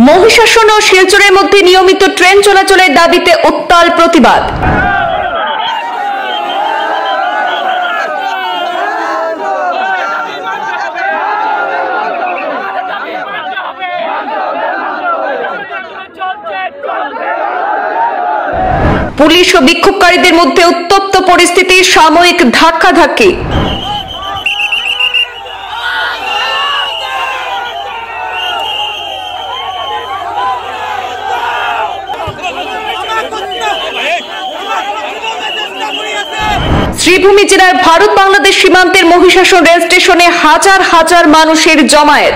মহিষাসন ও শিলচরের মধ্যে নিয়মিত ট্রেন চলাচলের দাবিতে উত্তাল প্রতিবাদ। পুলিশ ও বিক্ষোভকারীদের মধ্যে উত্তপ্ত পরিস্থিতি, সাময়িক ধাক্কাধাক্কি। শ্রীভূমি জেলার ভারত বাংলাদেশ সীমান্তের মহিষাসন রেল স্টেশনে হাজার হাজার মানুষের জমায়েত।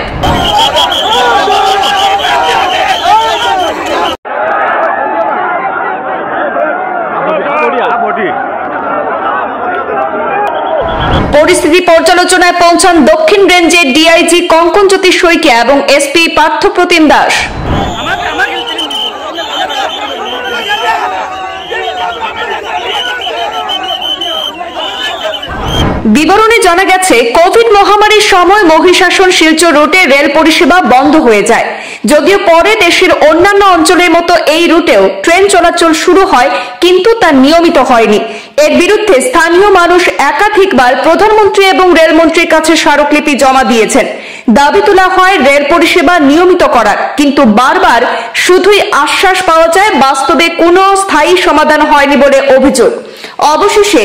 পরিস্থিতি পর্যালোচনায় পৌঁছান দক্ষিণ রেঞ্জের ডিআইজি কঙ্কনজ্যোতি শইকিয়া এবং এসপি পার্থপ্রতিম দাস। বিবরণে জানা গেছে, কোভিড মহামারীর সময় মহিষাসন শিলচর রুটে রেল পরিষেবা বন্ধ হয়ে যায়। যদিও পরে দেশের অন্যান্য অঞ্চলের মতো এই রুটেও ট্রেন চলাচল শুরু হয়, কিন্তু তা নিয়মিত হয়নি। এর বিরুদ্ধে স্থানীয় মানুষ একাধিকবার প্রধানমন্ত্রী এবং রেলমন্ত্রীর কাছে স্মারকলিপি জমা দিয়েছেন। দাবি তোলা হয় রেল পরিষেবা নিয়মিত করার, কিন্তু বারবার শুধুই আশ্বাস পাওয়া যায়, বাস্তবে কোনো স্থায়ী সমাধান হয়নি বলে অভিযোগ। অবশেষে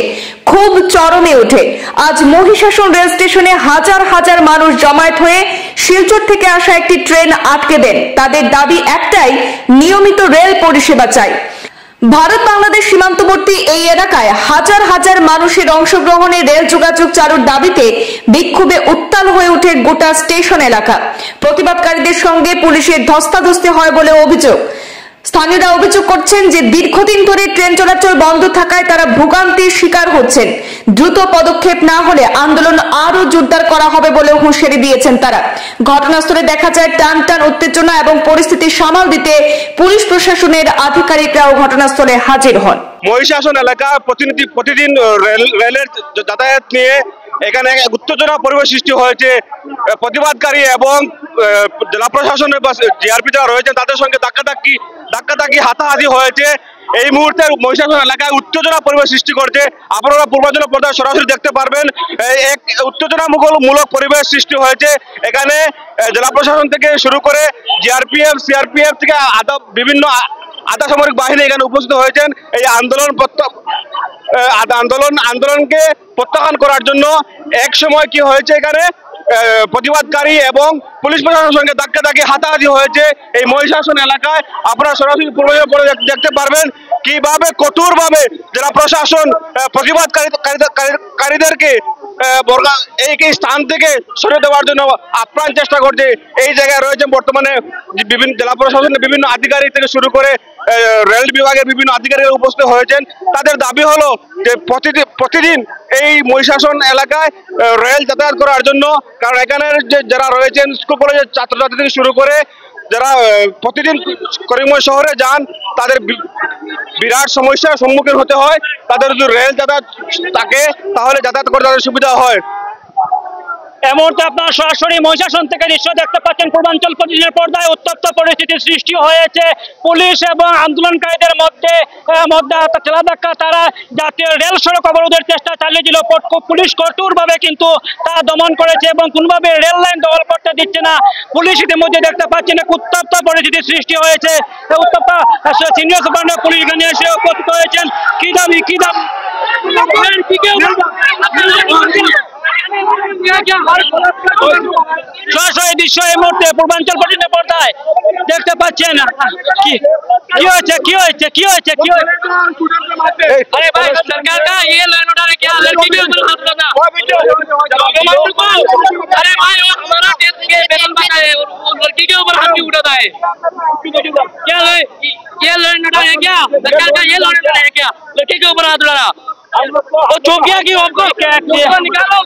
খুব চরমে ওঠে। আজ মহিষাসন রেল স্টেশনে হাজার হাজার মানুষ জমায়েত হয়ে শিলচর থেকে আসা একটি ট্রেন আটকে দেন। তাদের দাবি একটাই, নিয়মিত রেল পরিষেবা চাই। ভারত বাংলাদেশ সীমান্তবর্তী এই এলাকায় হাজার হাজার মানুষের অংশগ্রহণে রেল যোগাযোগ চালুর দাবিতে বিক্ষোভে উত্তাল হয়ে ওঠে গোটা স্টেশন এলাকা। প্রতিবাদকারীদের সঙ্গে পুলিশের ধস্তাধস্তি হয় বলে অভিযোগ। স্থানীয়রা অভিযোগ করছেন যে দীর্ঘদিন ধরে ট্রেন চলাচল বন্ধ থাকায় তারা ভোগান্তির শিকার হচ্ছেন। দ্রুত পদক্ষেপ না হলে আন্দোলন আরো জোরদার করা হবে বলে হুঁশিয়ারি দিয়েছেন তারা। ঘটনাস্থলে দেখা যায় টান টান উত্তেজনা এবং পরিস্থিতি সামাল দিতে পুলিশ প্রশাসনের আধিকারিকরাও ঘটনাস্থলে হাজির হন। মহিষাসন এলাকা প্রতিদিন রেলের যাতায়াত নিয়ে এখানে উত্তেজনা পরিবেশ সৃষ্টি হয়েছে। প্রতিবাদকারী এবং জেলা প্রশাসনের জিআরপি যারা রয়েছেন তাদের সঙ্গে ধাক্কাধাক্কি হাতাহাতি হয়েছে। এই মুহূর্তে মহিষাসন এলাকায় উত্তেজনা পরিবেশ সৃষ্টি করছে। আপনারা পূর্বাঞ্চল পর্দায় সরাসরি দেখতে পারবেন, এক উত্তেজনামূলক পরিবেশ সৃষ্টি হয়েছে। এখানে জেলা প্রশাসন থেকে শুরু করে জিআরপিএফ, সিআরপিএফ থেকে বিভিন্ন আধা সামরিক বাহিনী এখানে উপস্থিত হয়েছেন এই আন্দোলনকে প্রত্যাখ্যান করার জন্য। এক সময় কি হয়েছে, এখানে প্রতিবাদকারী এবং পুলিশ প্রশাসনের সঙ্গে ধাক্কাধাক্কি হাতাহাতি হয়েছে এই মহিষাসন এলাকায়। আপনারা সরাসরি পূর্বাঞ্চল দেখতে পারবেন কিভাবে কঠোরভাবে জেলা প্রশাসন প্রতিবাদকারীদেরকে এই স্থান থেকে সরিয়ে দেওয়ার জন্য আপ্রাণ চেষ্টা করছে। এই জায়গায় রয়েছে বর্তমানে বিভিন্ন জেলা প্রশাসনের বিভিন্ন আধিকারিক থেকে শুরু করে রেল বিভাগের বিভিন্ন আধিকারিক উপস্থিত হয়েছেন। তাদের দাবি হলো যে প্রতিদিন এই মহিষাসন এলাকায় রেল যাতায়াত করার জন্য, কারণ এখানের যারা রয়েছেন স্কুল কলেজের ছাত্রছাত্রী থেকে শুরু করে যারা প্রতিদিন করিমগঞ্জ শহরে যান, তাদের বিরাট সমস্যার সম্মুখীন হতে হয়। তাদের যদি রেল যাতায়াত থাকে তাহলে যাতায়াত করতে তাদের সুবিধা হয়। এই মুহূর্তে আপনারা সরাসরি মহিষাসন থেকে দৃশ্য দেখতে পাচ্ছেন। পূর্বাঞ্চল প্রতিদিনের পর্দায় উত্তপ্ত পরিস্থিতির সৃষ্টি হয়েছে। পুলিশ এবং আন্দোলনকারীদের মধ্যে ঠেলাধাক্কা, তারা জাতীয় রেল সড়ক অবরোধের চেষ্টা চালিয়েছিল। পুলিশ কঠোরভাবে কিন্তু তা দমন করেছে এবং কোনোভাবে রেল লাইন দখল করতে দিচ্ছে না। পুলিশ ইতিমধ্যে দেখতে পাচ্ছেন এক উত্তপ্ত পরিস্থিতির সৃষ্টি হয়েছে। উত্তপ্ত সিনিয়র সুপারিনটেন্ডেন্ট পুলিশ এখানে এসে উপস্থিত হয়েছেন। কি দাবি সরাসরি দৃশ্য এই মুহূর্তে পূর্বাঞ্চল প্রতিদিনের পর্দায় দেখতে পাচ্ছেন। কি হয়েছে? अरे भाई सरकार का ये लाइन उठा रहे क्या? लड़की भी उधर हाथ लगा। अरे भाई वो हमारा देश के बेगम बना है और वो लड़की के ऊपर हाथ भी उठाता है। क्या ये लाइन उठा रहे क्या? सरकार का ये लाइन उठा रहे क्या? लड़की के ऊपर हाथ उठा रहा। वो चौकिया की हमको उसको निकालो।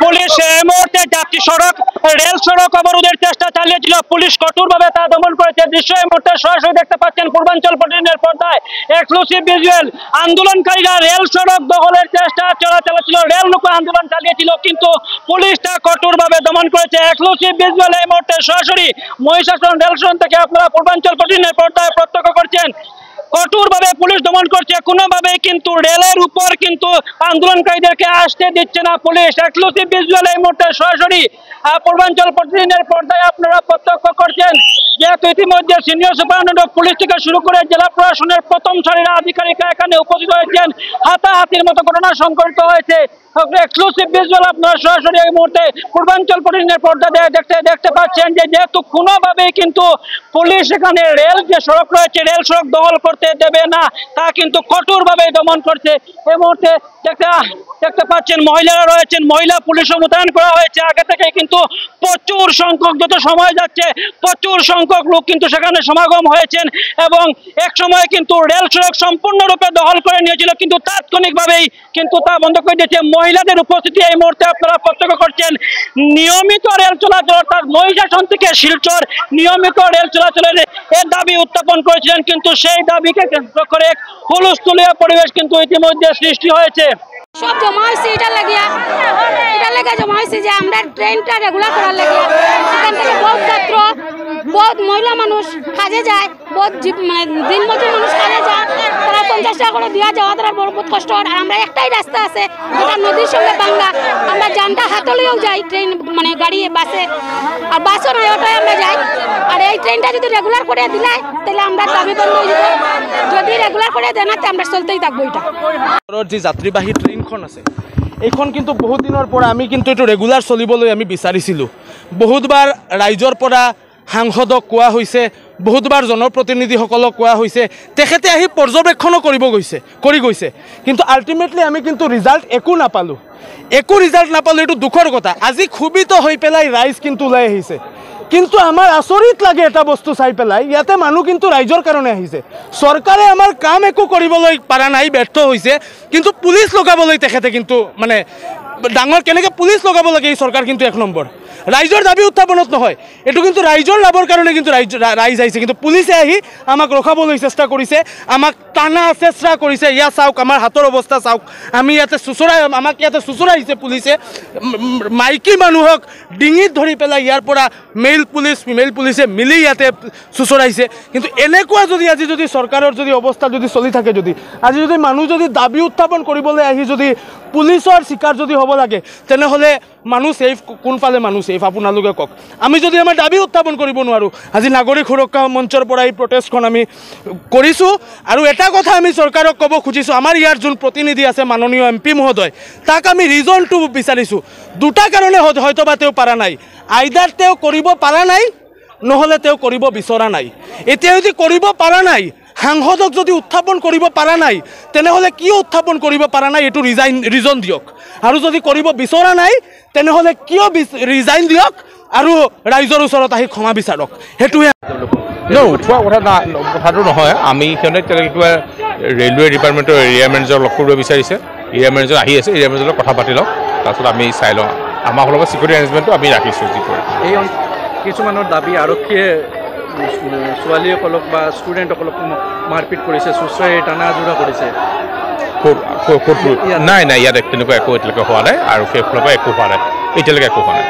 पुलिश এই মুহূর্তে জাতীয় সড়ক রেল সড়ক অবরোধের চেষ্টা চালিয়েছিল। পুলিশ পুলিশ কঠোরভাবে তা দমন করেছে। দৃশ্য এই মুহূর্তে সরাসরি দেখতে পাচ্ছেন পূর্বাঞ্চল প্রতিদিনের পর্দায় এক্সক্লুসিভ ভিজুয়াল। আন্দোলনকারীরা রেল সড়ক দখলের চেষ্টা চালাচ্ছিল, রেল রোকো আন্দোলন চালিয়েছিল, কিন্তু পুলিশ তা কঠোরভাবে দমন করেছে। এক্সক্লুসিভ ভিজুয়াল এই মুহূর্তে সরাসরি মহিষাসন রেল স্টেশন থেকে আপনারা পূর্বাঞ্চল প্রতিদিনের পর্দায় প্রত্যক্ষ করছেন। কঠোরভাবে পুলিশ দমন করছে, কোনোভাবেই কিন্তু রেলের উপর কিন্তু আন্দোলনকারীদেরকে আসতে দিচ্ছে না পুলিশ। এক্সক্লুসিভ ভিজুয়াল এই মুহূর্তে সরাসরি পূর্বাঞ্চল প্রতিদিনের পর্দায় আপনারা প্রত্যক্ষ করছেন। যেহেতু ইতিমধ্যে সিনিয়র সুপারিনটেন্ডেন্ট অফ পুলিশ থেকে শুরু করে জেলা প্রশাসনের প্রথম সারির আধিকারিকরা এখানে উপস্থিত হয়েছেন, হাতাহাতির মতো ঘটনা সংঘটিত হয়েছে। এক্সক্লুসিভ ভিজুয়াল আপনারা সরাসরি এই মুহূর্তে পূর্বাঞ্চল প্রতিদিনের পর্দা দেখতে পাচ্ছেন যে যেহেতু কোনোভাবেই কিন্তু পুলিশ এখানে রেল যে সড়ক রয়েছে রেল সড়ক দখল করতে দেবে না, তা কিন্তু কঠোরভাবে দমন করছে। এই মুহূর্তে দেখতে পাচ্ছেন মহিলারা রয়েছেন, মহিলা পুলিশও মোতায়েন করা হয়েছে আগে থেকে, কিন্তু প্রচুর সংখ্যক যত সময় যাচ্ছে প্রচুর সংখ্যক লোক কিন্তু সেখানে সমাগম হয়েছেন এবং এক সময় কিন্তু রেল সড়ক সম্পূর্ণরূপে দখল করে নিয়েছিল, কিন্তু তাৎক্ষণিকভাবেই কিন্তু তা বন্ধ করে দিয়েছে। মহিলাদের উপস্থিতি এই মুহূর্তে আপনারা প্রত্যক্ষ করছেন। নিয়মিত রেল চলাচল অর্থাৎ মহিষাসন থেকে শিলচর নিয়মিত রেল চলাচলের এর দাবি উত্থাপন করেছিলেন, কিন্তু সেই দাবিকে কেন্দ্র করে এক হুলস্থুলীয় পরিবেশ কিন্তু ইতিমধ্যে সৃষ্টি হয়েছে। সব জমা হয়েছে এটা লেগে জমা হয়েছে যে আমরা ট্রেনটা রেগুলার করার লাগিয়া এখান থেকে বহুত ছাত্র বহুত মহিলা মানুষ কাজে যায়, বহুত দিন মজুর মানুষ কাজে যায়, তারা 50 টাকা করে দেওয়া যাওয়া তারা বহুত কষ্ট। আর আমরা একটাই রাস্তা আছে যেটা নদীর সঙ্গে বাংলা, আমরা যানটা হাতে লইয়াও যাই, ট্রেন মানে গাড়ি বাসে, আর বাসও নয় অটোয় আমরা যাই। আর এই ট্রেনটা যদি রেগুলার করে দিলাই তাহলে আমরা দাবি বন্ধ হয়ে যাব, যদি রেগুলার করে দেয় না তো আমরা চলতেই থাকবো। এটা যে যাত্রীবাহী ট্রেইনখন আছে এইখন কিন্তু বহুত দিনৰ পৰা আমি কিন্তু এইটো ৰেগুলাৰ চলিবলৈ আমি বিচাৰিছিলোঁ। বহুতবাৰ ৰাইজৰ পৰা সাংসদক কোৱা হৈছে, বহুতবাৰ জনপ্ৰতিনিধিসকলক কোৱা হৈছে, তেখেতে আহি পৰ্যবেক্ষণো কৰি গৈছে, কিন্তু আল্টিমেটলি আমি কিন্তু ৰিজাল্ট একো নাপালোঁ। এইটো দুখৰ কথা। আজি ক্ষোভিত হৈ পেলাই ৰাইজ কিন্তু ওলাই আহিছে, কিন্তু আমাৰ আচৰিত লাগে এটা বস্তু চাই পেলাই, ইয়াতে মানুহ কিন্তু ৰাইজৰ কাৰণে আহিছে। চৰকাৰে আমাৰ কাম একো কৰিবলৈ পৰা নাই, ব্যৰ্থ হৈছে, কিন্তু পুলিচ লগাবলৈ তেখেতে কিন্তু মানে ডাঙৰ কেনেকৈ পুলিচ লগাব লাগে এই চৰকাৰ কিন্তু 1 নম্বৰ। ৰাইজৰ দাবী উত্থাপনত নহয়, এইটো কিন্তু ৰাইজৰ লাভৰ কাৰণে কিন্তু ৰাইজ আহিছে, কিন্তু পুলিচে আহি আমাক ৰখাবলৈ চেষ্টা কৰিছে, আমাক টানা চেষ্টা কৰিছে। ইয়া চাওক আমাৰ হাতৰ অৱস্থা চাওক, আমি ইয়াতে আমাক ইয়াতে চুচৰাইছে পুলিচে, মাইকী মানুহক ডিঙিত ধৰি পেলাই ইয়াৰ পৰা মেইল পুলিচ ফিমেল পুলিচে মিলি ইয়াতে চুচৰাইছে। কিন্তু এনেকুৱা আজি যদি চৰকাৰৰ যদি অৱস্থা যদি চলি থাকে, আজি যদি মানুহ যদি দাবী উত্থাপন কৰিবলৈ আহি যদি পুলিচৰ চিকাৰ যদি হ'ব লাগে, তেনেহ'লে মানুহ ছেফ কোনফালে মানুহ ছেফ আপোনালোকে কওক। আমি যদি আমাৰ দাবী উত্থাপন কৰিব নোৱাৰোঁ, আজি নাগৰিক সুৰক্ষা মঞ্চৰ পৰা এই প্ৰটেষ্টখন আমি কৰিছোঁ। আৰু এটা কথা আমি চৰকাৰক ক'ব খুজিছোঁ, আমাৰ ইয়াৰ যোন প্ৰতিনিধি আছে মাননীয় MP মহোদয়, তাক আমি ৰিজনটো বিচাৰিছোঁ। দুটা কাৰণে হয়তোবা তেওঁ পৰা নাই, আইদাৰ তেওঁ কৰিব পৰা নাই, নহ'লে তেওঁ কৰিব বিচৰা নাই। এতিয়া যদি কৰিব পৰা নাই, সাংসদক যদি উত্থাপন কৰিব পৰা নাই, তেনেহ'লে কিয় উত্থাপন কৰিব পৰা নাই এইটো ৰিজন দিয়ক। আৰু যদি কৰিব বিচৰা নাই তেনেহ'লে কিয় ৰিজাইন দিয়ক আৰু ৰাইজৰ ওচৰত আহি ক্ষমা বিচাৰক। সেইটোৱে উঠোৱা কথাটো নহয়। আমি সিহঁতে কিবা ৰেলৱে ডিপাৰ্টমেণ্টৰ এৰিয়া মেনেজাৰ লগ কৰিব বিচাৰিছে, এৰিয়া মেনেজাৰ আহি আছে, এৰিয়া মেনেজাৰৰ লগত কথা পাতি লওক, তাৰপিছত আমি চাই লওঁ। আমাৰ ফালৰ পৰা ছিকিউৰিটি এৰেঞ্জমেণ্টটো আমি ৰাখিছোঁ। যি কৰে এই কিছুমানৰ দাবী আৰক্ষীয়ে ছোৱালীসকলক বা ষ্টুডেণ্টসকলক মাৰপিট কৰিছে, চুচৰাই টানা আজোৰা কৰিছে। নাই ইয়াত তেনেকুৱা একো এতিয়ালৈকে হোৱা নাই, আৰু সেইফালৰ পৰা একো হোৱা নাই, এতিয়ালৈকে একো হোৱা নাই।